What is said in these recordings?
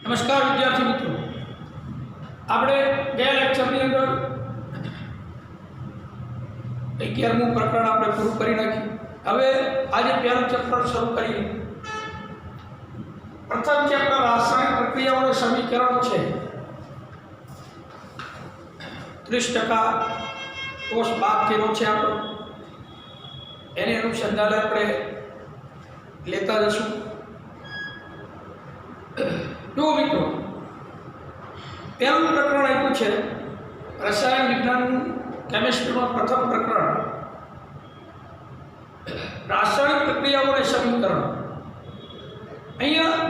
नमस्कार विद्यार्थी मित्रों, આપણે ગયા લેક્ચરની અંદર 11મું પ્રકરણ આપણે પૂરું કરી નાખ્યું। હવે આજે પહેલું ચેપ્ટર શરૂ કરીએ। પ્રથમ ચેપ્ટર રાસાયણિક પ્રક્રિયાઓના સમીકરણો છે। 30% કોષ બાદ કર્યો છે આપણો, એને અનુસંધાને આપણે લેતા જશું। જો મિત્રો પહેલું પ્રકરણ આપ્યું છે રસાયણ વિજ્ઞાન કેમિસ્ટ્રીમાં પ્રથમ પ્રકરણ રાસાયણિક પ્રક્રિયાઓના સમીકરણ। અહીંયા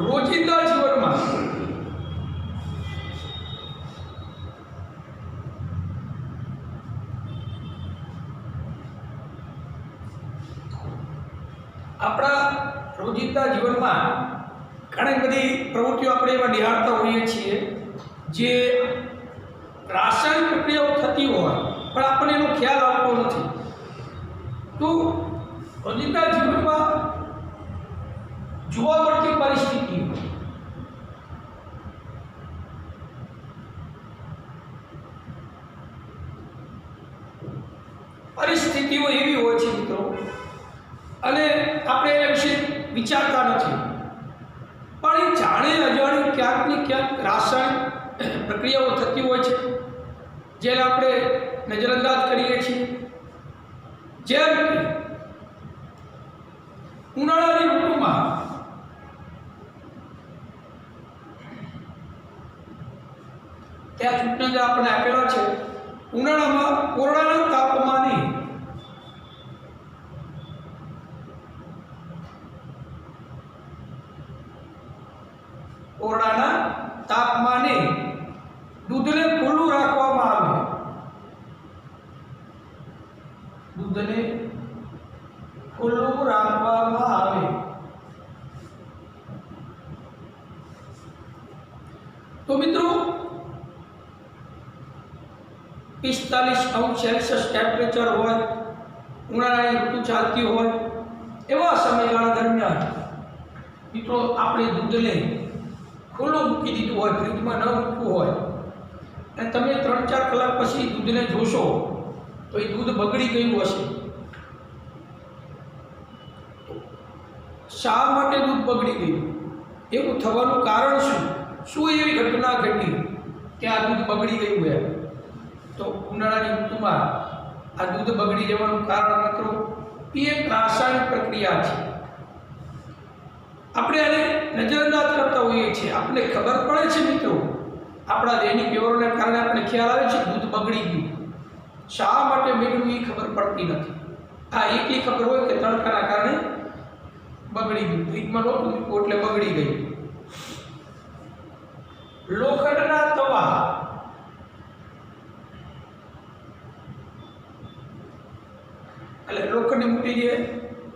રોજિંદા જીવનમાં આપણા રોજિંદા જીવનમાં ઘણી બધી પ્રવૃત્તિઓ આપણે એવા નિહાળતા હોઈએ છીએ જે રાસાયણિક પ્રક્રિયાઓ થતી હોય પણ આપણને એનો ખ્યાલ આવતો નથી। તો રોજિંદા જીવનમાં જોવા મળતી પરિસ્થિતિઓ એવી હોય છે મિત્રો, અને આપણે એના વિશે વિચારતા નથી, પણ એ જાણે અજાણે ક્યાંક ને ક્યાંક રાસાયણિક પ્રક્રિયાઓ થતી હોય છે જેને આપણે નજરઅંદાજ કરીએ છીએ। જેમ કે ઉનાળાની ઋતુમાં ત્યાં સૂચના આપણને આપેલા છે, ઉનાળામાં ઓરડાના તાપમાને દૂધને ખુલ્લું રાખવામાં આવે। દૂધને ખુલ્લું રાખવામાં આવે તો મિત્રો 45°C ટેમ્પરેચર હોય, ઉનાળાની ઋતુ ચાલતી હોય, એવા સમયગાળા દરમિયાન મિત્રો આપણે દૂધને ખુલ્લું મૂકી દીધું હોય, ફ્રીજમાં ન મૂકવું હોય, અને તમે 3-4 કલાક પછી દૂધને જોશો તો એ દૂધ બગડી ગયું હશે। શા માટે દૂધ બગડી ગયું? એવું થવાનું કારણ શું એવી ઘટના ઘટી કે આ દૂધ બગડી ગયું હોય? તો ઉનાળાની ઋતુમાં આ દૂધ બગડી જવાનું કારણ મિત્રો એ એક રાસાયણિક પ્રક્રિયા છે। આપણે આને નજરઅંદાજ કરતા હોઈએ છીએ, આપણને ખબર પડે છે મિત્રો, આપણા દૈનિક વ્યવહારોને કારણે આપણને ખ્યાલ આવે છે દૂધ બગડી ગયું, શા માટે બગડ્યું એ ખબર પડતી નથી। આ એટલી ખબર હોય કે તડકાના કારણે બગડી ગયું, ફ્રીજમાં નહોતું મૂક્યું એટલે બગડી ગયું। લોખંડના તવા એટલે લોખંડની મોટી જે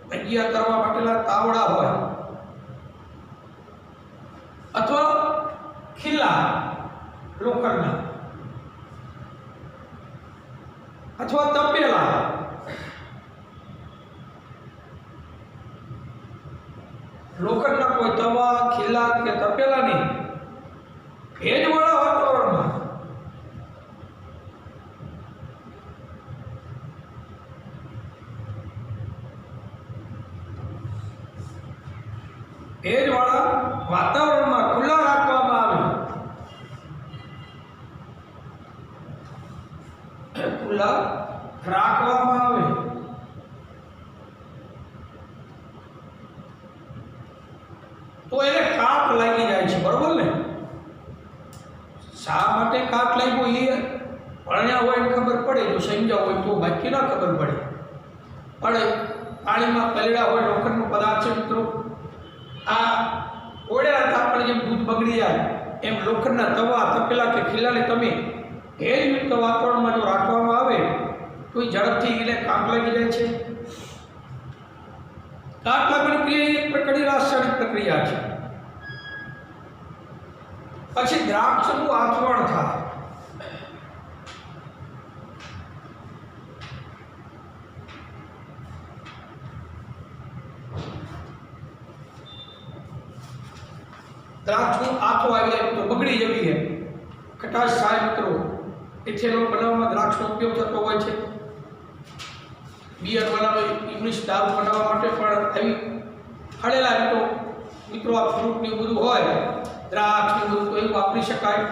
ભજીયા કરવા માટેના તાવડા હોય, અથવા ખીલા લોખંડના, અથવા તપેલા, લોખંડના કોઈ તવા, ખીલા કે તપેલાની ભેજવાળા વાતાવરણમાં ખુલ્લા રાખવામાં આવે, તો એને કાટ લાગી જાય છે, બરોબર ને? શા માટે કાટ લાગ્યો એ ભણ્યા હોય એને ખબર પડે, જો સમજ્યા હોય તો, બાકી ના ખબર પડે। પણ પાણીમાં પલળ્યા હોય લોખંડનો પદાર્થ છે મિત્રો, આ ઓળેલા તાપમાને જેમ દૂધ બગડી જાય એમ લોખંડના તવા, તપેલા કે ખીલાને તમે ભેજયુક્ત વાતાવરણમાં જો રાખવામાં આવે તો એ ઝડપથી એને કાટ લાગી જાય છે। કાટ લાગવાની ક્રિયા એક પ્રકારની રાસાયણિક પ્રક્રિયા છે। પછી દ્રાક્ષનું આથવણ થાય, દ્રાક્ષનું આથો આવી જાય તો બગડી જવી છે, ખટાશ થાય મિત્રો, ઇથેનોલ બનાવવામાં દ્રાક્ષનો ઉપયોગ થતો હોય છે. બિયર બનાવે, ઇંગ્લિશ દારૂ બનાવવા માટે પણ એવી હળેલા મિત્રો આ ફ્રૂટ ને બધું હોય, દ્રાક્ષ ને બધું, તો એવું વાપરી શકાય.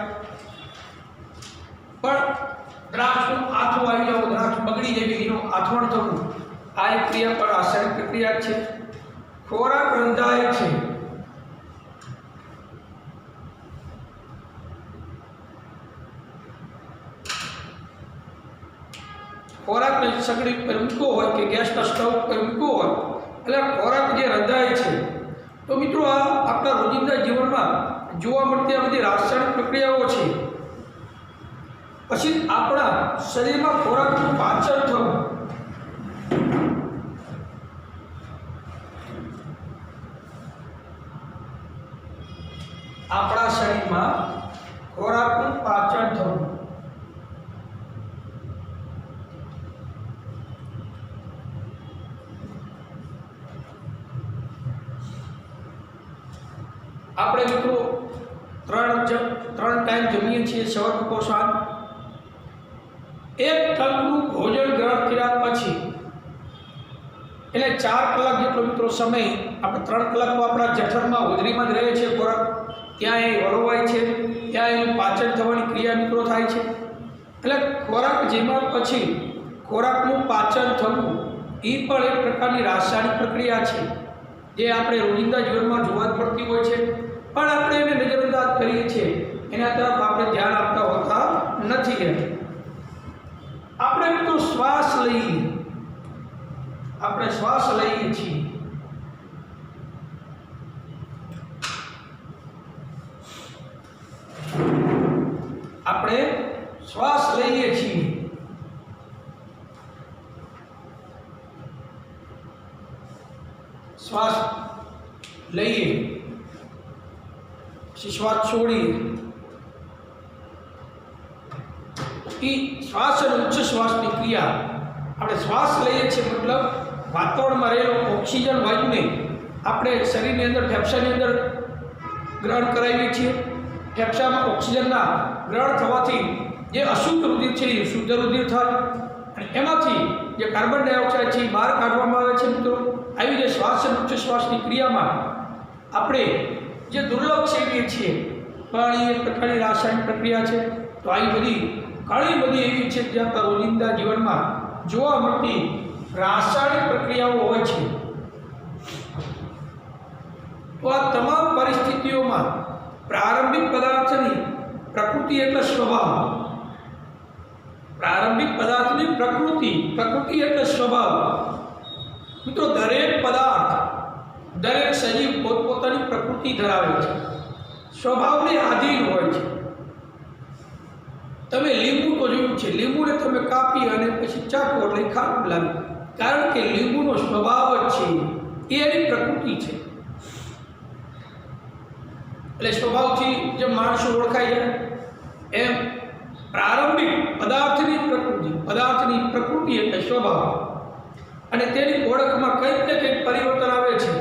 પણ દ્રાક્ષનું આથો આવી જવું, દ્રાક્ષ બગડી જવી, એનું આથવણ થવું, આ એક ક્રિયા પણ રાસાયણિક પ્રક્રિયા છે. ખોરાક રંધાય છે. ખોરાકને સગડી પર મૂકવો હોય કે ગેસના સ્ટવ પર મૂકવો હોય એટલે ખોરાક જે રંધાય છે, તો મિત્રો આ આપણા રોજિંદા જીવનમાં જોવા મળતી આ બધી રાસાયણિક પ્રક્રિયાઓ છે. પછી આપણા શરીરમાં ખોરાકનું પાચન થવું, આપણા શરીરમાં ખોરાકનું પાચન થવું. આપણે મિત્રો ત્રણ ટાઈમ જમીએ છીએ, સવાર બપોર સાંજ. એક ટંકનું ભોજન ગ્રહણ કર્યા પછી એટલે 4 કલાક જેટલો મિત્રો સમય, આપણે 3 કલાક તો આપણા જઠરમાં હોજરીમાં જ રહે છે ખોરાક, ત્યાં એ વળવાય છે, ત્યાં એનું પાચન થવાની ક્રિયા મિત્રો થાય છે. એટલે ખોરાક જેમાં પછી ખોરાકનું પાચન થવું એ પણ એક પ્રકારની રાસાયણિક પ્રક્રિયા છે, જે આપણે રોજિંદા જીવનમાં જોવા જ પડતી હોય છે, પણ આપણે એને નજરઅંદાજ કરીએ છીએ, એના તરફ આપણે ધ્યાન આપતા હોતા નથી. આપણે મિત્રો શ્વાસ લઈએ, આપણે શ્વાસ લઈએ છીએ, આપણે શ્વાસ લઈએ છીએ. શ્વાસ લઈએ પછી શ્વાસ છોડીએ. એ શ્વાસ અને ઉચ્ચ શ્વાસની ક્રિયા, આપણે શ્વાસ લઈએ છીએ મતલબ વાતાવરણમાં રહેલો ઓક્સિજન વાયુને આપણે શરીરની અંદર, ફેફસાની અંદર ગ્રહણ કરાવીએ છીએ. ફેફસામાં ઓક્સિજનના ગ્રહણ થવાથી જે અશુદ્ધ રુધિર છે એ શુદ્ધ રુધિર થાય, અને એમાંથી જે કાર્બન ડાયોક્સાઇડ છે એ બહાર કાઢવામાં આવે છે મિત્રો. આવી જે શ્વાસ અને ઉચ્ચ શ્વાસની ક્રિયામાં આપણે જે દુર્લભ સેવીએ છીએ, પણ એ એક પ્રકારની રાસાયણિક પ્રક્રિયા છે. તો આવી બધી ઘણી બધી એવી છે જે આપણા રોજિંદા જીવનમાં જોવા મળતી રાસાયણિક પ્રક્રિયાઓ હોય છે. તો આ તમામ પરિસ્થિતિઓમાં પ્રારંભિક પદાર્થની પ્રકૃતિ એટલે સ્વભાવ, પ્રારંભિક પદાર્થની પ્રકૃતિ એટલે સ્વભાવ. મિત્રો દરેક પદાર્થ, દરેક સજીવ પોતપોતાની પ્રકૃતિ ધરાવે છે, સ્વભાવને આધીન હોય છે. તમે લીંબુ તો જોયું છે, લીંબુને તમે કાપી અને પછી ચાખો એટલે ખાટું લાગે, કારણ કે લીંબુનો સ્વભાવ જ છે, એ એની પ્રકૃતિ છે. એટલે સ્વભાવથી જે માણસો ઓળખાય જાય એમ પ્રારંભિક પદાર્થની પ્રકૃતિ એટલે સ્વભાવ, અને તેની ઓળખમાં કંઈક ને કંઈક પરિવર્તન આવે છે.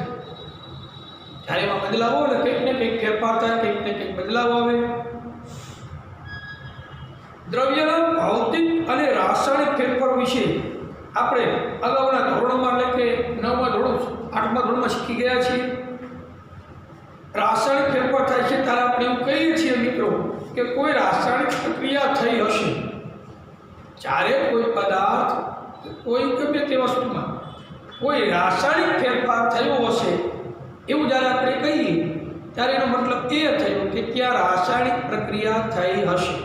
જ્યારે એમાં બદલાવો એટલે કંઈક ને કંઈક ફેરફાર થાય, કંઈક ને કંઈક બદલાવ આવે. દ્રવ્યના ભૌતિક અને રાસાયણિક ફેરફાર વિશે આપણે અગાઉના ધોરણોમાં, એટલે કે 9મા ધોરણ, 8મા ધોરણમાં શીખી ગયા છીએ. રાસાયણિક ફેરફાર થાય છે ત્યારે આપણે એવું કહીએ છીએ મિત્રો કે કોઈ રાસાયણિક પ્રક્રિયા થઈ હશે. જ્યારે કોઈ પદાર્થ, કોઈ ગમે તે વસ્તુમાં કોઈ રાસાયણિક ફેરફાર થયો હશે એવું જ્યારે આપણે કહીએ ત્યારે એનો મતલબ એ થયો કે ત્યાં રાસાયણિક પ્રક્રિયા થઈ હશે.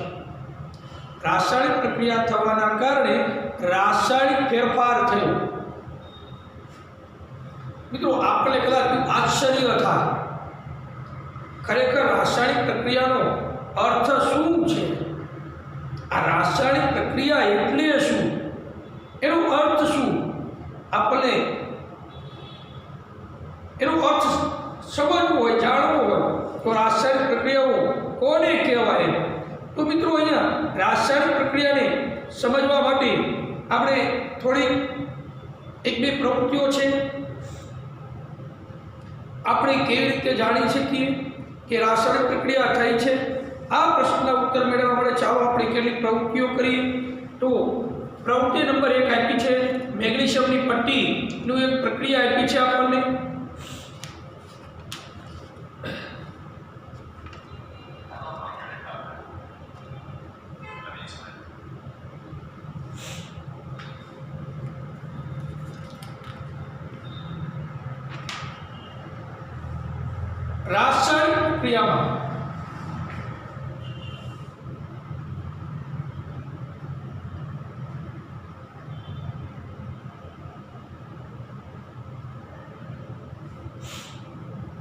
રાસાયણિક પ્રક્રિયા થવાના કારણે રાસાયણિક ફેરફાર થયો. મિત્રો આપણે કદાચ આશ્ચર્ય થાય, ખરેખર રાસાયણિક પ્રક્રિયાનો અર્થ શું છે? આ રાસાયણિક પ્રક્રિયા એટલે શું? એનો અર્થ શું? આપણે એનો અર્થ સમજવો હોય, જાણવો હોય તો રાસાયણિક પ્રક્રિયાઓ કોને કહેવાય? તો મિત્રો અહીંયા રાસાયણિક પ્રક્રિયાને સમજવા માટે આપણે થોડી 1-2 પ્રવૃત્તિઓ છે. આપણે કેવી રીતે જાણી શકીએ કે રાસાયણિક પ્રક્રિયા થઈ છે? આ પ્રશ્નના ઉત્તર મેળવવા માટે ચાલો આપણે કેટલીક પ્રવૃત્તિઓ કરીએ. તો પ્રવૃત્તિ નંબર 1 આપી છે, મેગ્નેશિયમની પટ્ટીનું એક પ્રક્રિયા આપી છે આપણને.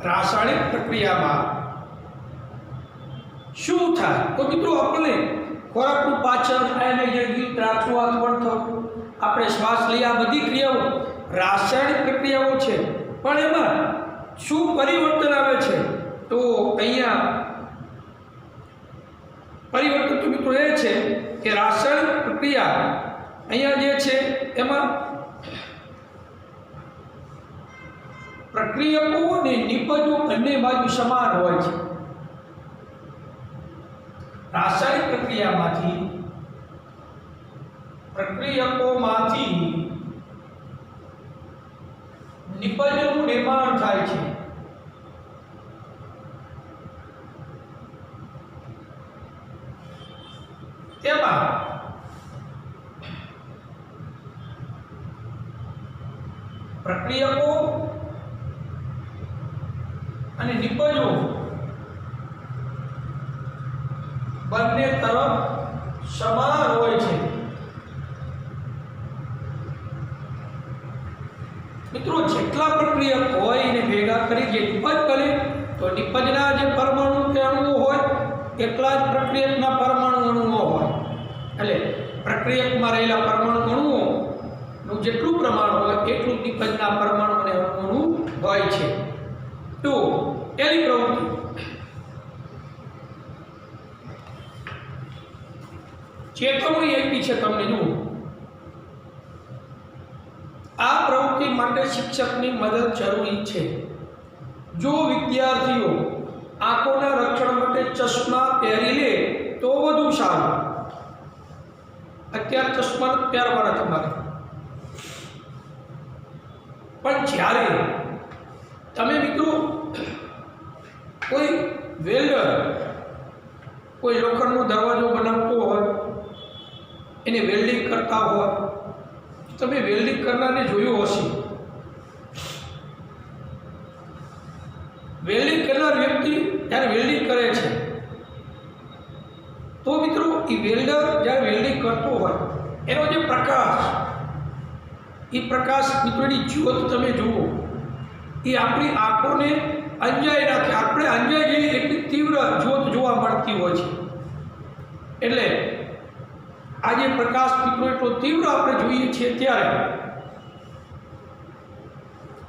રાસાયણિક પ્રક્રિયામાં શું થાય? તો મિત્રો આપણને ખોરાકનું પાચન, આયનાઇઝેશન, ત્રાસવાનું થવું, આપણે શ્વાસ લઈએ, આ બધી ક્રિયાઓ રાસાયણિક પ્રક્રિયાઓ છે. પણ એમાં શું પરિવર્તન આવે છે? તો અહીંયા પરિવર્તન તો મિત્રો એ છે કે રાસાયણિક પ્રક્રિયા અહીંયા જે છે એમાં પ્રક્રિયકો અને નિપજો બંને બાજુ સમાન હોય છે. રાસાયણિક પ્રક્રિયકોમાંથી નિપજનું નિર્માણ થાય છે. તેમાં પ્રક્રિયકો અને નિપજો બંને તરફ સમાન હોય છે. મિત્રો જેટલા પ્રક્રિયક હોય એને ભેગા કરી જે નિપજ કરે તો નિપજના જે પરમાણુ કે અણુઓ હોય એટલા જ પ્રક્રિયકના પરમાણુ અણુઓ હોય. એટલે પ્રક્રિયકમાં રહેલા પરમાણુ અણુઓનું જેટલું પ્રમાણ હોય એટલું નિપજના પરમાણુ અને અણુઓનું હોય છે. તો એની પ્રવૃત્તિ ચેતવણી આપી છે તમને. જુઓ, આ પ્રવૃત્તિ માટે શિક્ષકની મદદ જરૂરી છે. જો વિદ્યાર્થીઓ આંખોના રક્ષણ માટે ચશ્મા પહેરી લે તો વધુ સારું. અત્યારે ચશ્મા પહેરવાના તમારે, પણ જ્યારે તમે મિત્રો કોઈ વેલ્ડર કોઈ લોખંડનો દરવાજો બનાવતો હોય, એને વેલ્ડિંગ કરતા હોય, તમે વેલ્ડિંગ કરનારને જોયું હશે. વેલ્ડિંગ કરનાર વ્યક્તિ જ્યારે વેલ્ડિંગ કરે છે તો મિત્રો એ વેલ્ડર જ્યારે વેલ્ડિંગ કરતો હોય એનો જે પ્રકાશ, એ પ્રકાશ મિત્રોની જ્યોત તમે જુઓ, એ આપણી આંખોને અંજાઈ નાખે. આપણે અંજાઈ જઈએ એટલી તીવ્ર જ્યોત જોવા મળતી હોય છે. એટલે આ જે પ્રકાશ મિત્રો એટલો તીવ્ર આપણે જોઈએ છીએ ત્યારે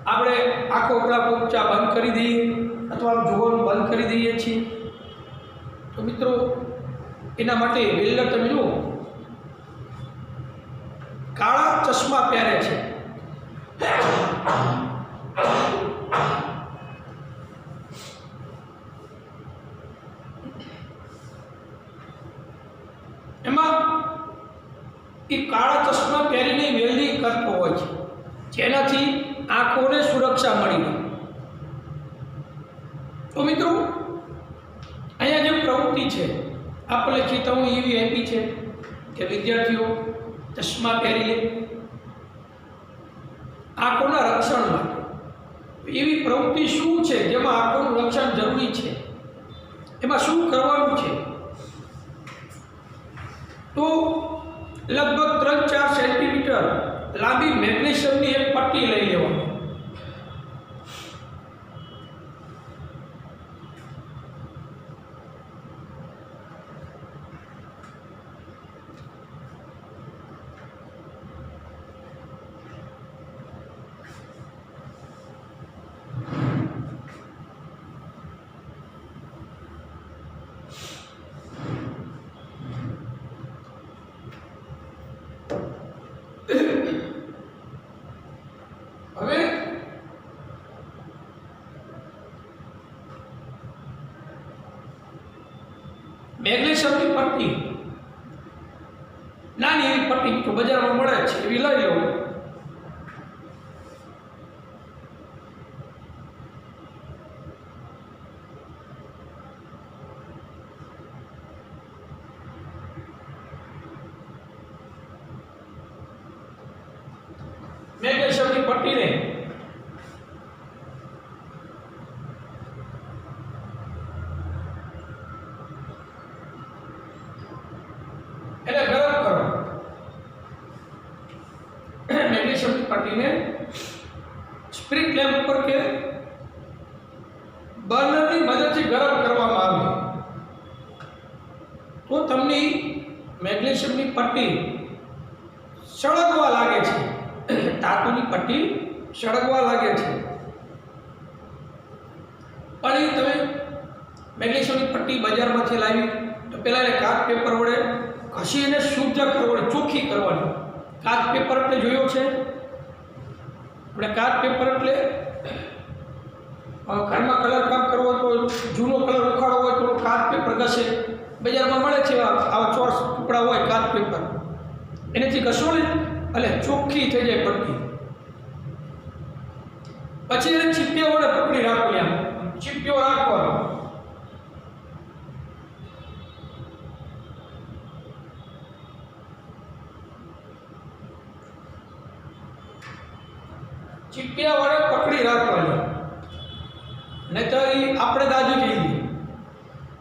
આપણે આંખો ઉપરા બંધ કરી દઈએ અથવા જોવાનું બંધ કરી દઈએ છીએ. તો મિત્રો એના માટે વેલ્ડર તમે જુઓ કાળા ચશ્મા પહેરે છે. એમાં એ કાળા ચશ્મા પહેરીને વેલ્ડિંગ કરતો હોય છે, જેનાથી આંખોને સુરક્ષા મળી રહે. તો મિત્રો અહીંયા જે પ્રવૃત્તિ છે આપણે ચેતવણી એવી આપી છે કે વિદ્યાર્થીઓ ચશ્મા પહેરી લે આંખોના રક્ષણ માટે. એવી પ્રવૃત્તિ શું છે જેમાં આંખોનું રક્ષણ જરૂરી છે? એમાં શું કરવાનું છે? તો લગભગ 3-4 સેન્ટીમીટર લાંબી મેગ્નેશિયમની એક પટ્ટી લઈ લેવાની. હવે મેગ્નેશિયમની પટ્ટી, નાની એવી પટ્ટી તો બજારમાં મળે છે, એવી લઈ લો. મેગ્નેશિયમની પટ્ટીને એને ગરમ કરો. મેગ્નેશિયમની પટ્ટીને સ્પ્રિટ લેમ્પ ઉપર કે બર્નરની મદદથી ગરમ કરવામાં આવે તો તમને મેગ્નેશિયમની પટ્ટી સળગવા લાગે છે, ધાતુની પટ્ટી સળગવા લાગે છે. પણ એ તમે મેગ્નેશિયમની પટ્ટી બજારમાંથી લાવી તો પહેલાં એને કાચ પેપર વડે ઘસી એને શુદ્ધ કરવાની, ચોખ્ખી કરવાની. કાચ પેપર એટલે જોયો છે આપણે, કાચ પેપર એટલે ઘરમાં કલર કામ કરવો હોય તો જૂનો કલર ઉખાડવો હોય તો કાચ પેપર ઘસે. બજારમાં મળે છે આવા ચોરસ ટુકડા હોય કાચ પેપર, એનાથી ઘસો ને એટલે ચોખ્ખી થઈ જાય પટ્ટી. પછી એને ચીપિયા વડે પકડી રાખવાની, આમ ચીપિયો રાખવાનો. ચીપિયા વડે પકડી રાખવાની, નહીતર આપણે દાજુ જઈએ.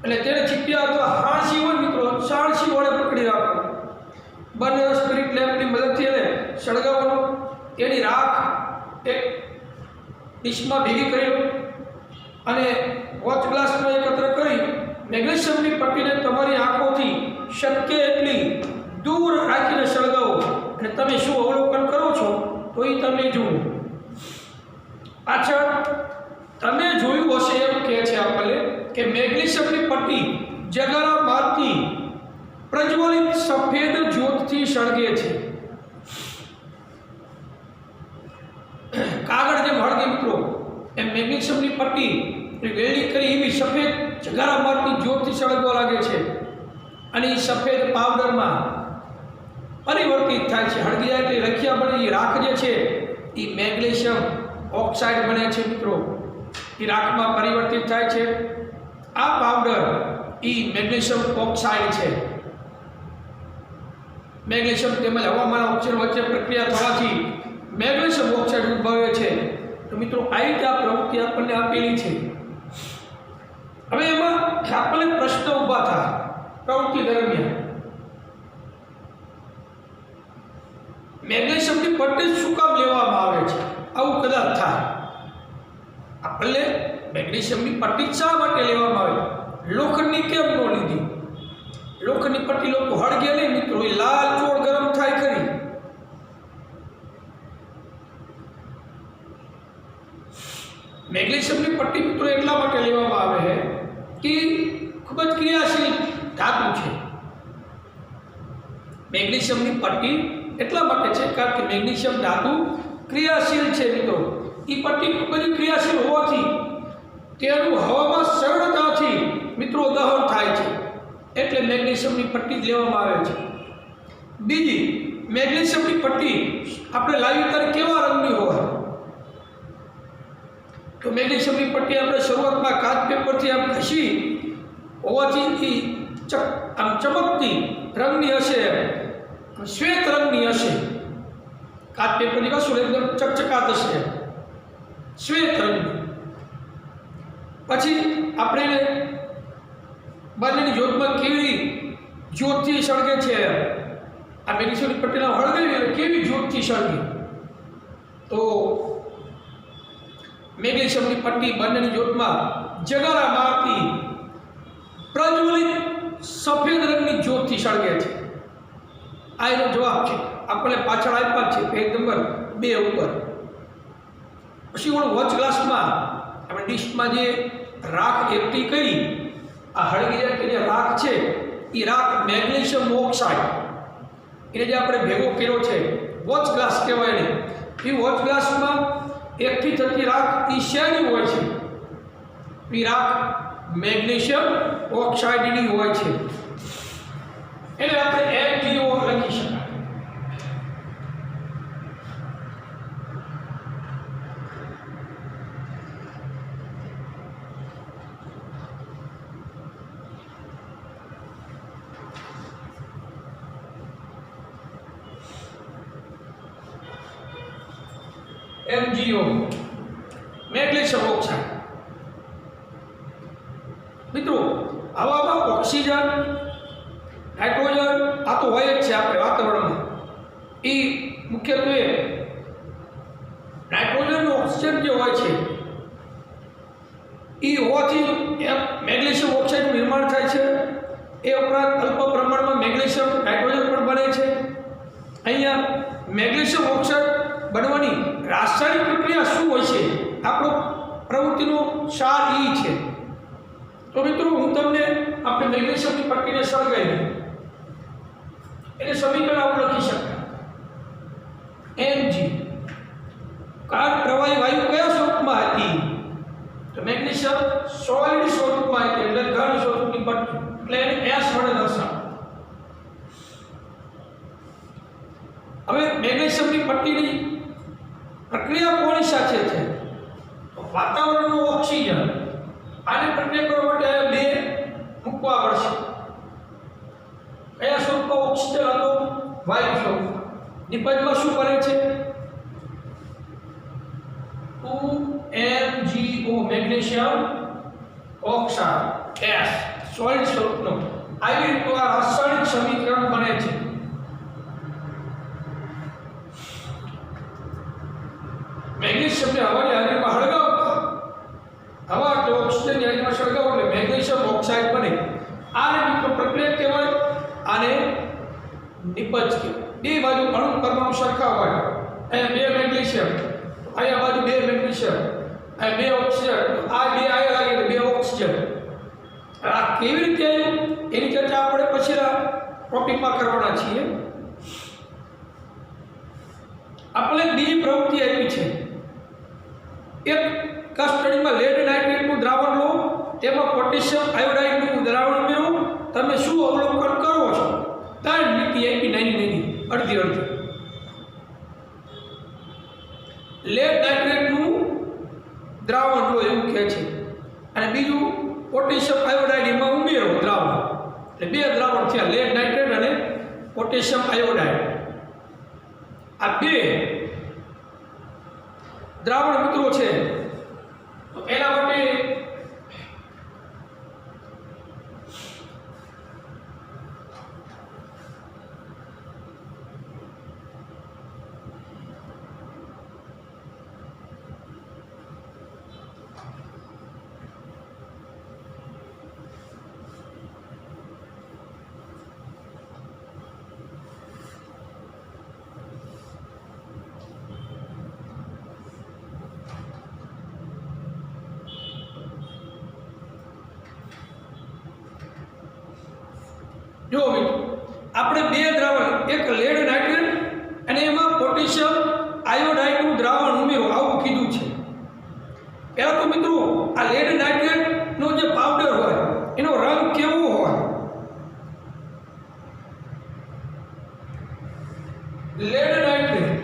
એટલે તેને ચીપિયા અથવા હાણસી હોય મિત્રો, સાણસી વડે પકડી રાખવાનું. બંને સ્પિરિટ લેમ્પની મદદથી એને સળગાવવાનું. તેની રાખ એક ડીશમાં ભેગી કરી લો અને વોચ ગ્લાસમાં એકત્ર કરી મેગ્નેશિયમની પટ્ટીને તમારી આંખોથી શક્ય એટલી દૂર રાખીને સળગાવો. અને તમે શું અવલોકન કરો છો તો એ તમે જુઓ. પાછળ તમે જોયું હશે એમ કહે છે આપણને કે મેગ્નેશિયમની પટ્ટી જગારા મારતી પ્રજ્વલિત સફેદ જ્યોતથી સળગે છે. કાગળ જેમ હળગે મિત્રો એમ મેગ્નેશિયમની પટ્ટી વેલ્ડિંગ કરી એવી સફેદ જગારા મારતી જ્યોતથી સળગવા લાગે છે. અને એ સફેદ પાવડરમાં પરિવર્તિત થાય છે. હળગી જાય એટલે રખિયા બને, એ રાખ જે છે એ મેગ્નેશિયમ ઓક્સાઇડ બને છે મિત્રો. એ રાખમાં પરિવર્તિત થાય છે. આ પાવડર એ મેગ્નેશિયમ ઓક્સાઇડ છે. મેગ્નેશિયમ તેમજ હવામાન ઓક્સિજન વચ્ચે પ્રક્રિયા થવાથી મેગ્નેશિયમ ઓક્સાઇડ ઉદ્ભવે છે. તો મિત્રો આ રીતે આ પ્રવૃત્તિ આપણને આપેલી છે. હવે એમાં આપણને પ્રશ્ન ઊભા થાય પ્રવૃત્તિ દરમિયાન, મેગ્નેશિયમની પટ્ટી શું કામ લેવામાં આવે છે? આવું કદાચ થાય આપણને, મેગ્નેશિયમની પટ્ટી શા માટે લેવામાં આવે? લોખંડની કેમ ન લીધી? લોખંડની પટ્ટી લોકો હળગે નહીં મિત્રો, એ લાલ ચોળ ગરમ થાય ખરી. મેગ્નેશિયમની પટ્ટી મિત્રો એટલા માટે લેવામાં આવે છે કે ખૂબ જ ક્રિયાશીલ ધાતુ છે. મેગ્નેશિયમની પટ્ટી એટલા માટે છે કારણ કે મેગ્નેશિયમ ધાતુ ક્રિયાશીલ છે મિત્રો. એ પટ્ટી ખૂબ જ ક્રિયાશીલ હોવાથી તેનું હવામાં સરળતાથી મિત્રો દહન થાય છે. એટલે મેગ્નેશિયમની પટ્ટી જ લેવામાં આવે છે. બીજી, મેગ્નેશિયમની પટ્ટી આપણે લાવી ત્યારે કેવા રંગની હોય? તો મેગ્નેશિયમની પટ્ટી આપણે શરૂઆતમાં કાચ પેપરથી આમ ઘસી હોવાથી આમ ચમકતી રંગની હશે, શ્વેત રંગની હશે. કાચ પેપરની કશું એકદમ ચકચકાત હશે, શ્વેત રંગની. પછી આપણે બંનેની જ્યોતમાં કેવી જ્યોતથી સળગે છે? આ મેગ્નેશિયમની પટ્ટીના હળગાવી કેવી જ્યોતથી સળગે? તો મેગ્નેશિયમની પટ્ટી બંનેની જ્યોતમાં જગારા મારતી પ્રજ્વલિત સફેદ રંગની જ્યોતથી સળગે છે. આ એનો જવાબ છે. આપણે પાછળ આપ્યા છે પેજ નંબર 2 ઉપર. પછી ઓલો વોચ ગ્લાસમાં આપણે ડીશમાં જે રાખ એકઠી કરી, આ હળગી જાય કે જે રાખ છે એ રાખ મેગ્નેશિયમ ઓક્સાઇડ એને જે આપણે ભેગો કર્યો છે, વોચ ગ્લાસ કહેવાય એને. એ વોચ ગ્લાસમાં એકઠી થતી રાખ એ શેની હોય છે? એ રાખ મેગ્નેશિયમ ઓક્સાઇડની હોય છે, એટલે આપણે MgO લખી શકાય. MgO magnesium oxide. મિત્રો હવામાં ઓક્સિજન નાઇટ્રોજન આ તો હોય જ છે આપણે વાતાવરણમાં. એ મુખ્યત્વે નાઇટ્રોજન ઓક્સિજન જે હોય છે એ હોવાથી મેગ્નેશિયમ ઓક્સાઇડનું નિર્માણ થાય છે. એ ઉપરાંત અલ્પ પ્રમાણમાં મેગ્નેશિયમ નાઇટ્રોજન પણ બને છે. અહીંયા મેગ્નેશિયમ ઓક્સાઇડ બનવાની રાસાયણિક પ્રક્રિયા શું હોય છે, આપણો પ્રવૃત્તિનો સાર એ છે. તો મિત્રો હું તમને આપણે મેગ્નેશિયમની પટ્ટીને સળગાવી એટલે સમીકરણ આપણે લખી શકાય Mg. કારણ પ્રવાહી વાયુ કયા સ્વરૂપમાં હતી, તો મેગ્નેશિયમ સોલિડ સ્વરૂપમાં હતી, એટલે ઘન સ્વરૂપની પટ્ટી, એટલે એને S વડે દર્શાવો. હવે મેગ્નેશિયમની પટ્ટીની પ્રક્રિયા કોની સાથે છે, તો વાતાવરણનો ઓક્સિજન. આને પ્રક્રિયા કરવા માટે બે મૂકવા પડશે. કયા સ્વરૂપમાં ઓક્સિજન હતો, વાયુ સ્વરૂપ. નિપજમાં શું બને છે, 2MgO magnesium oxide S solid સ્વરૂપનો. આવી રીતનું આ રાસાયણિક સમીકરણ બને છે. મેગ્નેશિયમને હવાની હાજરીમાં હળગાવતા, હવા એટલે ઓક્સિજનની હાજરીમાં સળગાવો એટલે મેગ્નેશિયમ ઓક્સાઇડ બને. આને મિત્રો પ્રક્રિયા કહેવાય, આને નિપજ કહેવાય. બે બાજુ અણુ પરમાણુ સરખા હોય, અહીંયા બે મેગ્નેશિયમ, અહીંયા બાજુ બે મેગ્નેશિયમ, અહીંયા બે ઓક્સિજન, આ બે આયા લાગે એટલે બે ઓક્સિજન. આ કેવી રીતે એની ચર્ચા આપણે પછીના ટોપિકમાં કરવાના છીએ. આપણે બીજી પ્રવૃત્તિ આપી છે. એક કસ્ટડીમાં લેડ નાઇટ્રેટનું દ્રાવણ લો, તેમાં પોટેશિયમ આયોડાઇડનું દ્રાવણ ઉમેરો. તમે શું અવલોકન કરો છો, 3 લીટી આપી નાની અડધી. લેડ નાઇટ્રેટનું દ્રાવણ લો એવું કહે છે, અને બીજું પોટેશિયમ આયોડાઇડ એમાં ઉમેરો દ્રાવણ. એટલે બે દ્રાવણ થયા, લેડ નાઇટ્રેટ અને પોટેશિયમ આયોડાઇડ. આ બે દ્રાવણ મિત્રો છે. તો એના માટે જો મિત્રો આપણે બે દ્રાવણ, એક લેડ નાઇટ્રેટ અને એમાં પોટેશિયમ આયોડાઇડનું દ્રાવણ ઉમેરો આવું કીધું છે. પહેલાં તો મિત્રો આ લેડ નાઇટ્રેટનો જે પાવડર હોય એનો રંગ કેવો હોય, લેડ નાઇટ્રેટ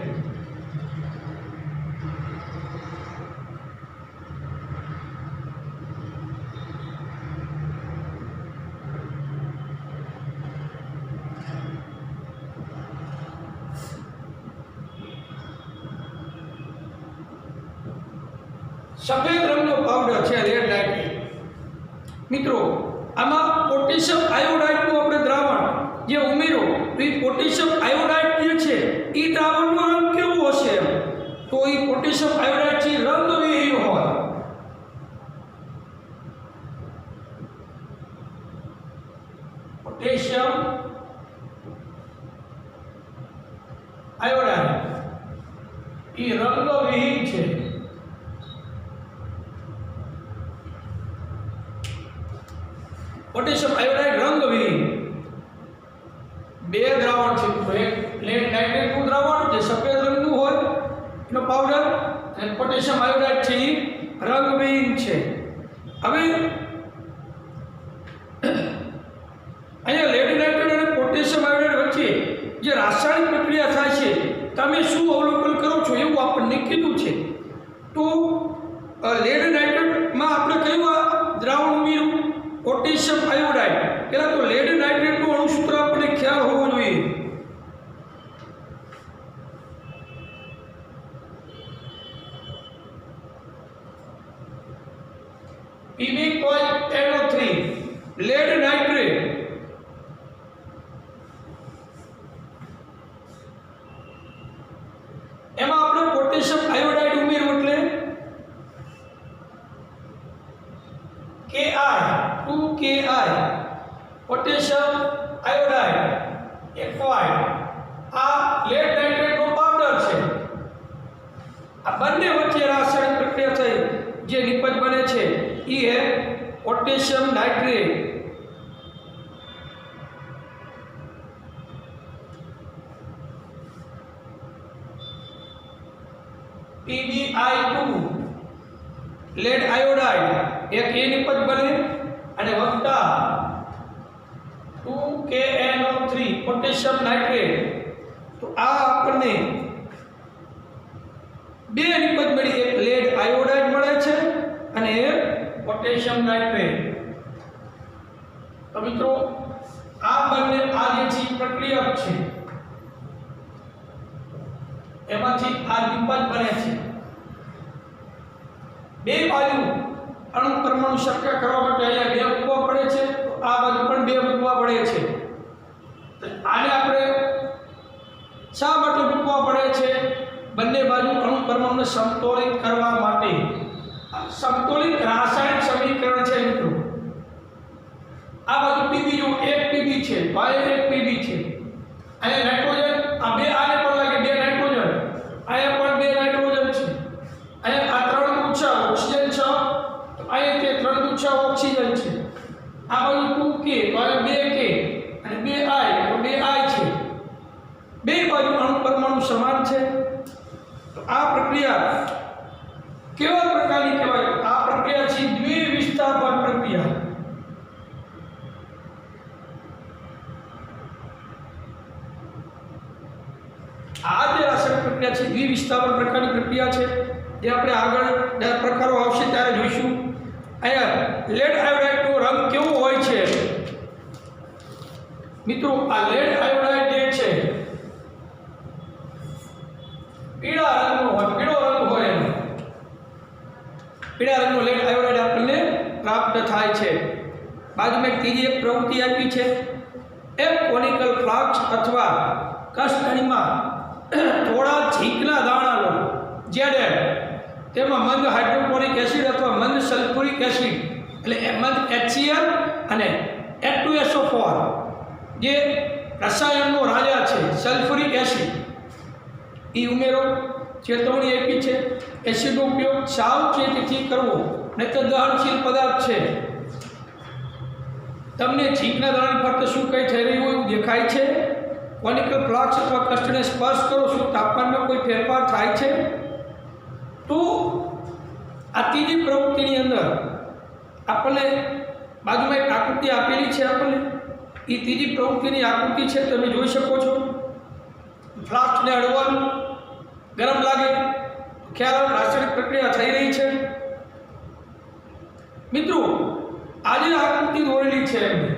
સફેદ રંગનો પાવડર છે લેડ નાઇટ્રેટ. મિત્રો આમાં પોટેશિયમ આયોડાઇડનું આપણે દ્રાવણ જે ઉમેરો, તો એ પોટેશિયમ આયોડાઇડ જે છે એ દ્રાવણનો રંગ કેવો હશે, તો એ પોટેશિયમ આયોડાઇડ છે રંગવિહીન હોય. પોટેશિયમ આયોડાઇડ એ રંગવિહીન છે. પોટેશિયમ આયોડાઇડ રંગવિહીન. બે દ્રાવણ છે, તો એક લેડ નાઇટ્રેટનું દ્રાવણ જે સફેદ રંગનું હોય એનો પાવડર, અને પોટેશિયમ આયોડાઇડ છે એ રંગવિહીન છે. હવે રાસાયણિક પ્રક્રિયા થાય છે તમે શું અવલોકન કરો છો એવું આપણને કીધું છે। તો લેડ નાઇટ્રેટમાં આપણે કયું આ દ્રાવણ ઉમેર્યું? Potassium iodide. પહેલાં તો લેડ નાઇટ્રેટનું અણુસૂત્ર આપણને ખ્યાલ હોવો જોઈએ। PbNO3 lead nitrate. એમાં આપણે પોટેશિયમ આયોડાઇડ ઉમેર્યું એટલે Ki 2Ki પોટેશિયમ આયોડાઇડ એક્વાઇડ। આ લેડ નાઇટ્રેટનો પાવડર છે। આ બંને વચ્ચે રાસાયણિક પ્રક્રિયા થઈ જે નિપજ બને છે એ है potassium nitrate. PbI2 lead iodide એક એ નિપજ બને અને વત્તા 2KNO3 પોટેશિયમ નાઇટ્રેટ। તો આ આપણને બે નિપજ મળી, એક લેડ આયોડાઇડ મળે છે અને એક પોટેશિયમ નાઇટ્રેટ। તો મિત્રો આ બંને આ જે છે પ્રક્રિયા છે એમાંથી આ નિપજ બને છે। બે બાજુ અણુ પરમાણુ શક્ય કરવા માટે અહીંયા બે મૂકવા પડે છે, તો આ બાજુ પણ બે મૂકવા પડે છે। આને આપણે શા માટે મૂકવા પડે છે? બંને બાજુ અણુ પરમાણુને સમતોલિત કરવા માટે। સમતોલિત રાસાયણિક સમીકરણ છે મિત્રો। આ બાજુ Pb જો એક Pb છે, ભાઈ એક Pb છે, અને નાઇટ્રોજન આ બે આને પણ લાગે બે નાઇટ્રોજન, અહીંયા પણ બે નાઇટ્રોજન છે, અહીંયા આ ત્રણ ગુચ્છા ઓક્સિજન છે, તો અહીંયા તે ત્રણ ગુચ્છા ઓક્સિજન છે। આ બાજુ 2K તો અહીંયા 2K અને 2I તો 2I છે। બે બાજુ અણુ પરમાણુ સમાન છે। તો આ પ્રક્રિયા કેવા પ્રકારની કહેવાય? આ પ્રક્રિયા છે દ્વિવિસ્થાપન પ્રક્રિયા। આ જે રાસાયણિક પ્રક્રિયા છે દ્વિવિસ્થાપન પ્રકારની પ્રક્રિયા છે, જે આપણે આગળ પ્રકારો આવશે ત્યારે જોઈશું। અહીંયા લેડ આયોડાઇડનો રંગ કેવો હોય છે મિત્રો? આ લેડ આયોડાઇડ જે છે પીળા રંગનો હોય, પીળો રંગ હોય એનો। પીળા રંગનો લેડ આયોડાઇડ આપણને પ્રાપ્ત થાય છે। બાજુમાં એક ત્રીજી એક પ્રવૃત્તિ આપી છે, એક કોનિકલ ફ્લાસ્ક અથવા કસનળીમાં થોડા ઝીંકના દાણા લો, Zn, તેમાં મંદ હાઇડ્રોક્લોરિક એસિડ અથવા મંદ સલ્ફ્યુરિક એસિડ એટલે મંદ HCl અને H2SO4 જે રસાયણનો રાજા છે સલ્ફ્યુરિક એસિડ એ ઉમેરો। ચેતવણી આપી છે એસિડનો ઉપયોગ સાવચેતીથી કરવો, નહીં તો દહનશીલ પદાર્થ છે। તમને ઝીંકના દાણાની ફરતે શું કંઈ થઈ રહ્યું હોય એવું દેખાય છે? કોનિકલ ફ્લાસ્ક અથવા કસ્ટને સ્પર્શ કરો, શું તાપમાનમાં કોઈ ફેરફાર થાય છે? તો આ ત્રીજી પ્રવૃત્તિની અંદર આપણને બાજુમાં એક આકૃતિ આપેલી છે આપણને, એ ત્રીજી પ્રવૃત્તિની આકૃતિ છે, તમે જોઈ શકો છો। ફ્લાસ્કને અડવાનું, ગરમ લાગે ખ્યાલ રાસાયણિક પ્રક્રિયા થઈ રહી છે। મિત્રો આજે આકૃતિ દોરેલી છે એમને।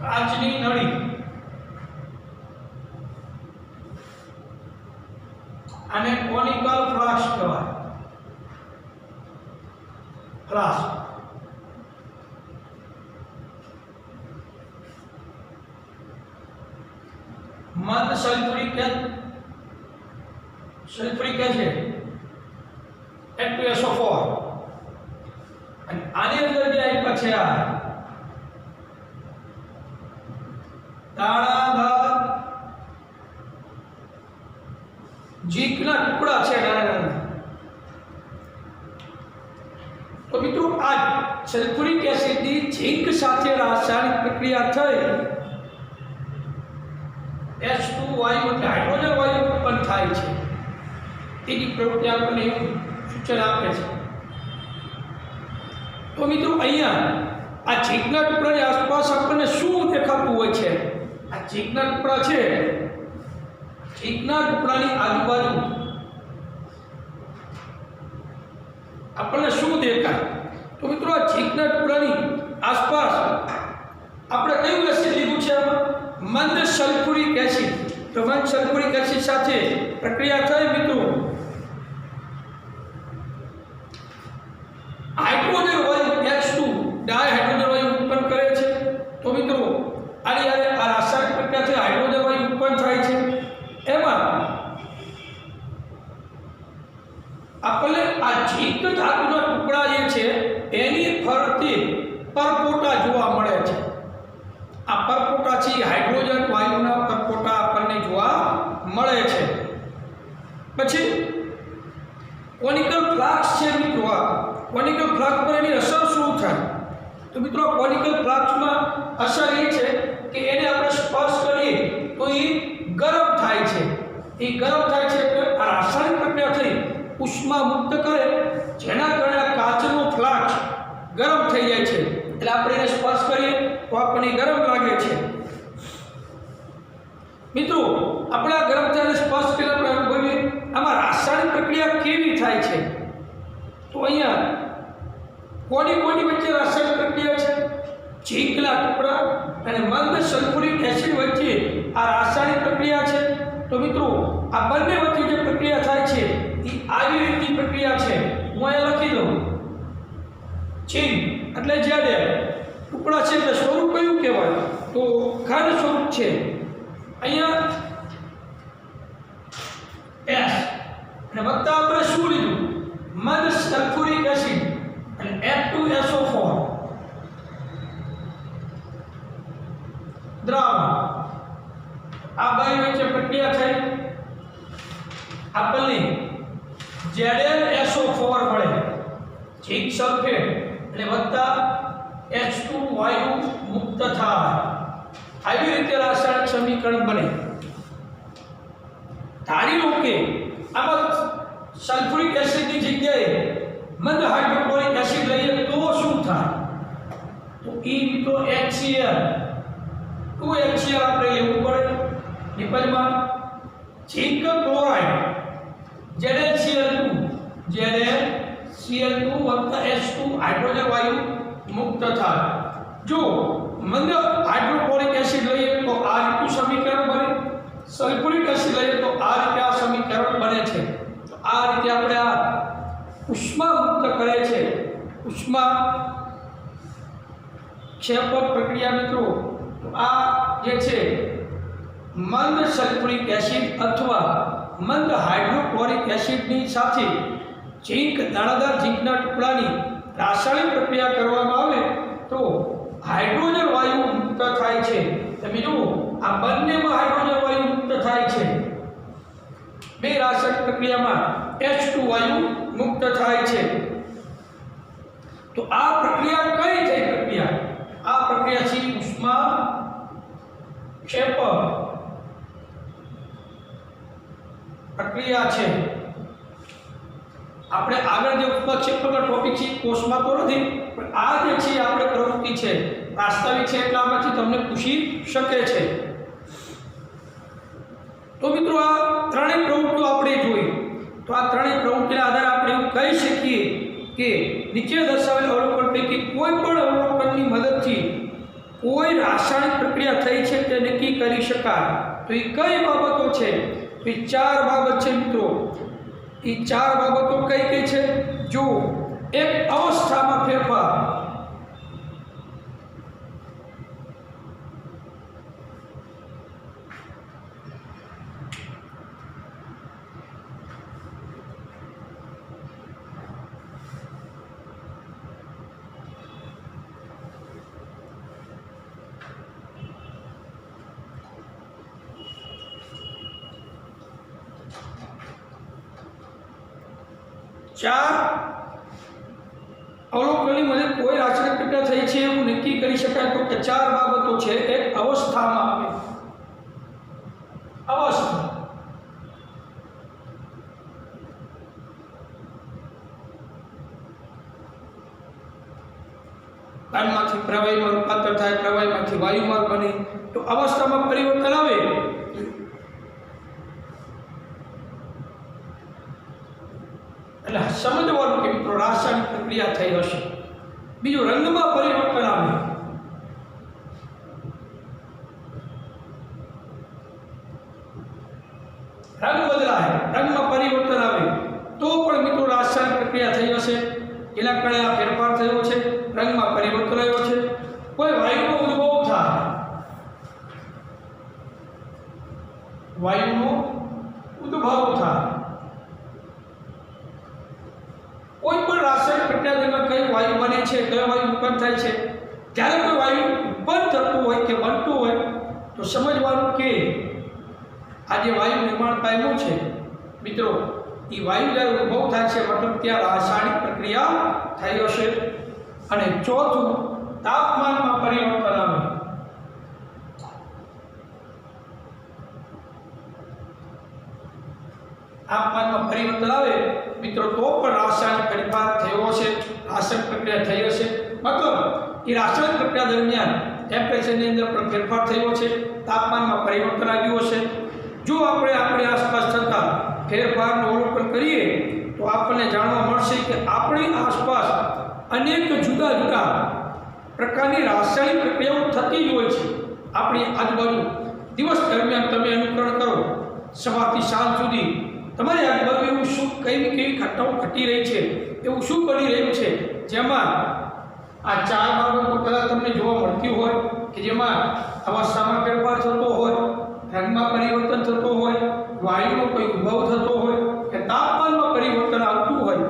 કાચની નળી આને કોનિકલ ફ્લાસ્ક કહેવાય. ફ્લાસ્ક મંદ સલ્ફ્યુરિક એસિડ H2SO4 અને આની અંદર જે આપ્યા છે આ દાણાદાર ઝીંકના ટુકડા છે નાના. તો મિત્રો આ સલ્ફ્યુરિક એસિડની ઝીંક સાથે રાસાયણિક પ્રક્રિયા થઈ H2 વાયુ એટલે હાઇડ્રોજન વાયુ ઉત્પન્ન થાય છે. તેની પ્રવૃત્તિ આપણને સૂચન આપે છે. તો મિત્રો અહીંયા આ ઝીંકના ટુકડાની આસપાસ આપણને શું દેખાતું હોય છે? આ ઝીંકના ટુકડા છે, ઝીંકના ટુકડાની આજુબાજુ આપણને શું દેખાય? તો મિત્રો આ ઝીંકના ટુકડાની આસપાસ આપણે કયું એસિડ લીધું છે? મંદ સલ્ફ્યુરિક એસિડ. તો મંદ સલ્ફ્યુરિક એસિડ સાથે પ્રક્રિયા થઈ મિત્રો હાઇડ્રોજન વાયુ H2 ડાયહાઇડ્રોજન વાયુ ઉત્પન્ન કરે છે. તો મિત્રો આની આ રાસાયણિક પ્રક્રિયાથી હાઇડ્રોજન વાયુ ઉત્પન્ન થાય છે. એમાં આપણે આ ઝીંક ધાતુના ટુકડા જે છે એની ફરતે પરપોટા જોવા મળે છે. આ પરપોટા છે હાઇડ્રોજન વાયુના પરપોટા આપણને જોવા મળે છે. પછી કોનિકલ ફ્લાસ્ક છે મિત્રો. આ કોનિકલ ફ્લાસ્ક પર એની અસર શું થાય? તો મિત્રો કોનિકલ ફ્લાસ્કમાં અસર એ છે કે એને આપણે સ્પર્શ કરીએ તો એ ગરમ થાય છે. એ ગરમ થાય છે એટલે આ રાસાયણિક પ્રક્રિયા થઈ ઉષ્મા મુક્ત કરે, જેના કારણે આ કાચનો ફ્લાસ્ક ગરમ થઈ જાય છે. એટલે આપણે એને સ્પર્શ કરીએ તો આપણને ગરમ લાગે છે. મિત્રો આપણે આ ગરમ થઈને સ્પર્શ કર્યા આપણે અનુભવીએ આમાં રાસાયણિક પ્રક્રિયા કેવી થાય છે? તો અહીંયા કોની વચ્ચે રાસાયણિક પ્રક્રિયા છે? ઝીંકના ટુકડા અને મંદ સલ્ફ્યુરિક એસિડ વચ્ચે આ રાસાયણિક પ્રક્રિયા છે. તો મિત્રો આ બંને વચ્ચે જે પ્રક્રિયા થાય છે એ આવી રીતની પ્રક્રિયા છે. હું અહીંયા લખી દઉં. ઝીંક એટલે જ્યારે ટુકડા છે એટલે સ્વરૂપ કયું કહેવાય? તો ઘન સ્વરૂપ છે. અહીંયા S અને વત્તા આપણે શું લીધું? મંદ સલ્ફ્યુરિક એસિડ અને H2SO4 દ્રાવણ. આ બે વચ્ચે પ્રક્રિયા થઈ આપણને ZnSO4 મળે. ઝીંક સલ્ફેટ અને વત્તા H2 વાયુ મુક્ત થાય. આવી રીતે રાસાયણિક સમીકરણ બને. ધારી લો કે આમાં સલ્ફ્યુરિક એસિડની જગ્યાએ મંદ હાઇડ્રોક્લોરિક એસિડ લઈએ તો શું થાય? તો એ મિત્રો HCl 2HCl આપણે લેવું પડે. નિપજમાં ઝીંક ક્લોરાઇડ ZnCl2 H2 હાઇડ્રોજન વાયુ મુક્ત થાય. જો મંદ હાઇડ્રોક્લોરિક એસિડ લઈએ તો આ રીતનું સમીકરણ બને. સલ્ફ્યુરિક એસિડ લઈએ તો આ રીતે આ સમીકરણ બને છે. તો આ રીતે આપણે આ ઉષ્મા મુક્ત કરે છે. ઉષ્મા ક્ષેપક પ્રક્રિયા મિત્રો. તો આ જે છે મંદ સલ્ફ્યુરિક એસિડ અથવા મંદ હાઇડ્રોક્લોરિક એસિડની સાથે ઝીંક દાણાદાર ઝીંકના ટુકડાની રાસાયણિક પ્રક્રિયા કરવામાં આવે તો હાઇડ્રોજન વાયુ મુક્ત થાય છે. તમે જુઓ આ બંનેમાં હાઇડ્રોજન વાયુ મુક્ત થાય છે. બે રાસાયણિક પ્રક્રિયામાં H2 વાયુ મુક્ત થાય છે. તો આ પ્રક્રિયા કઈ છે? આ પ્રક્રિયા છે ઉષ્મા ક્ષેપક પ્રક્રિયા છે. આપણે આગળ જે ઉષ્મા ક્ષેપકનો ટોપિક છે કોર્સમાં તો નથી, પણ આ જે છે આપણે પ્રવૃત્તિ છે વાસ્તવિક છે એટલે આમાંથી તમને પૂછી શકે છે. તો મિત્રો આ ત્રણેય પ્રવૃત્તિઓ આપણે જોઈ. તો આ ત્રણેય પ્રવૃત્તિના આધારે આપણે એવું કહી શકીએ કે નીચે દર્શાવેલ અવલોકન પૈકી કોઈ પણ અવલોકનની મદદથી કોઈ રાસાયણિક પ્રક્રિયા થઈ છે તે નક્કી કરી શકાય તો એ કઈ બાબતો છે? તો એ 4 બાબત છે મિત્રો। એ 4 બાબતો કઈ કઈ છે? જો એક અવસ્થામાં ફેરફાર, અવલોકનની મને કોઈ રાસાયણિક પ્રક્રિયા થઈ છે એવું નક્કી કરી શકાય તો કે 4 બાબતો છે। એક અવસ્થામાં અવસ્થા, કાનમાંથી પ્રવાહીમાં રૂપાંતર થાય, પ્રવાહીમાંથી વાયુમાં બને, તો અવસ્થામાં પરિવર્તન આવે। એટલે સમજવાનું કે મિત્રો રાસાયણિક પ્રક્રિયા થઈ હશે। બીજું, રંગમાં પરિવર્તન આવે, રંગ બદલાય, રંગમાં પરિવર્તન આવે તો પણ મિત્રો રાસાયણિક પ્રક્રિયા થઈ હશે। એના કારણે આ ફેરફાર થયો છે, રંગમાં પરિવર્તન આવ્યો છે। કોઈ વાયુનો ઉદ્ભવ થાય, વાયુનો ઉદ્ભવ થાય, કોઈ પણ રાસાયણિક પ્રક્રિયા જેમાં કઈ વાયુ બને છે, કયો વાયુ ઉત્પન્ન થાય છે, જ્યારે કોઈ વાયુ ઉત્પન્ન થતું હોય કે બનતું હોય તો સમજવાનું કે આ જે વાયુ નિર્માણ પામ્યું છે મિત્રો, એ વાયુ જ્યારે ઉદ્ભવ થાય છે મતલબ ત્યાં રાસાયણિક પ્રક્રિયા થઈ હશે। અને ચોથું, તાપમાનમાં પરિવર્તન આવે, તાપમાનમાં પરિવર્તન આવે મિત્રો તો પણ રાસાયણિક ફેરફાર થયો હશે, રાસાયણિક પ્રક્રિયા થઈ હશે। મતલબ એ રાસાયણિક પ્રક્રિયા દરમિયાન ટેમ્પરેચરની અંદર પણ ફેરફાર થયો છે, તાપમાનમાં પરિવર્તન આવ્યું હશે। જો આપણે આપણી આસપાસ થતા ફેરફારનું અવલોકન કરીએ તો આપણને જાણવા મળશે કે આપણી આસપાસ અનેક જુદા જુદા પ્રકારની રાસાયણિક પ્રક્રિયાઓ થતી જ હોય છે। આપણી આજુબાજુ દિવસ દરમિયાન તમે અનુકરણ કરો, સવારથી સાંજ સુધી તમારી આજુબાજુ એવું શું કેવી ઘટનાઓ ઘટી રહી છે, એવું શું બની રહ્યું છે જેમાં આ 4 બાબતો કદાચ તમને જોવા મળતી હોય કે જેમાં અવસ્થામાં ફેરફાર થતો હોય, રંગમાં પરિવર્તન થતું હોય, વાયુનો કોઈ ઉદ્ભવ થતો હોય કે તાપમાનમાં પરિવર્તન આવતું હોય।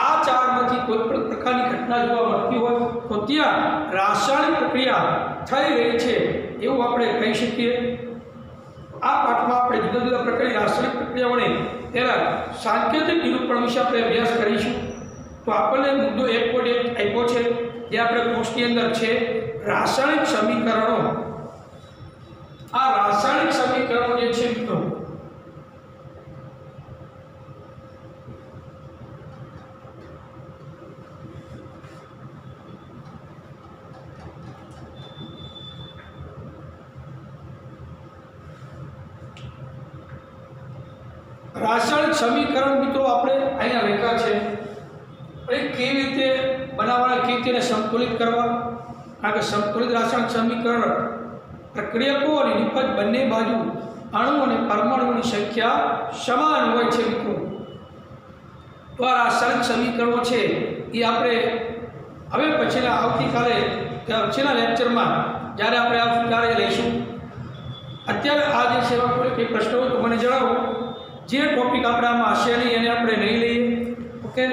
આ 4માંથી કોઈ પણ પ્રકારની ઘટના જોવા મળતી હોય તો ત્યાં રાસાયણિક પ્રક્રિયા થઈ રહી છે એવું આપણે કહી શકીએ। આ પાઠમાં આપણે જુદા જુદા પ્રકારની રાસાયણિક પ્રક્રિયાઓને તેના સાંકેતિક નિરૂપણ વિશે આપણે અભ્યાસ કરીશું। તો આપણને મુદ્દો 1.1 આપ્યો છે જે આપણે કોર્સની અંદર છે રાસાયણિક સમીકરણો। આ રાસાયણિક સમીકરણો જે છે મિત્રો રાસાયણિક સમીકરણ મિત્રો આપણે અહીંયા લખ્યા છે, એ કેવી રીતે બનાવવાના, કેવી રીતે સંતુલિત કરવા। કારણ કે સંતુલિત રાસાયણિક સમીકરણ પ્રક્રિયકો અને નિપજ બંને બાજુ અણુ અને પરમાણુઓની સંખ્યા સમાન હોય છે મિત્રો। તો આ રાસાયણિક સમીકરણો છે એ આપણે હવે આવતીકાલે પછીના લેક્ચરમાં જ્યારે આપણે આવશું ત્યારે લઈશું। અત્યારે આ જે સેવા કોઈ પ્રશ્ન હોય તો મને જણાવો। જે ટોપિક આપણે આમાં હશે નહીં એને આપણે નહીં લઈએ, ઓકે।